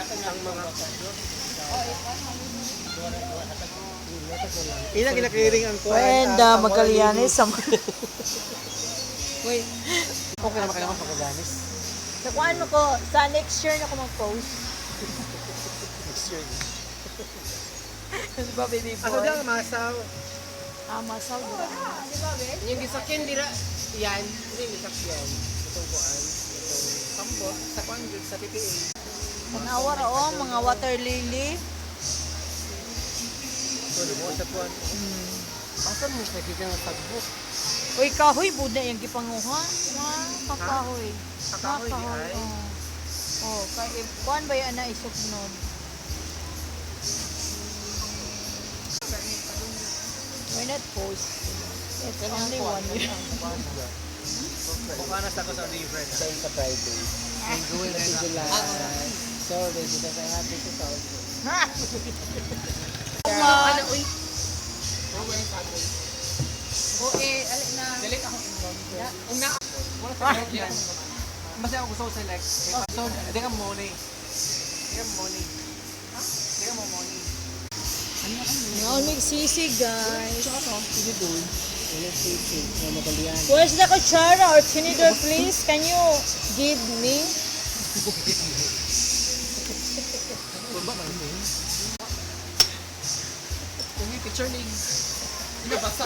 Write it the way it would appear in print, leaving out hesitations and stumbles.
ang mga Ilang kinakiring ang kuha. Pwenda, magkalianis sa Wait. Okay naman kayo pagkaganis. Nakuhaan mo ko, sa next year na ko mag-post. Next year. Di ba, baby boy? Ako dyan, masaw. Masaw, di ba? yung gisakyan dira yan, hindi gisakyan. Itong kuan, itong pambot sa kuan jud sa PPA. Tanawa ra mga water lily. So, di mo sa kuhan. Asan mo nakikita ng tagbok? Uy, kahoy, buda yung gipanguha. Mga kakahoy. Kakahoy di ay? Oh, kaya kuan ba yan na isupnod? Why not post? It's only 1 year. Bukanas ako sa different. Sa Friday. I'm going to July. Sorry, because I have to talk. Ano, uy? alin na. Delete ako inbound. Una, wala sa yan. Basta ako gusto ko select. So, di ka money. Di ka money. Ha? Di ka mo money. Now, nagsisig, guys. Sige doon. Wala sisig. Wala magalian. Where's the kutsara or tinidor, please? Can you give me? Ba man yun? Kung yung picture ni... Hindi basa.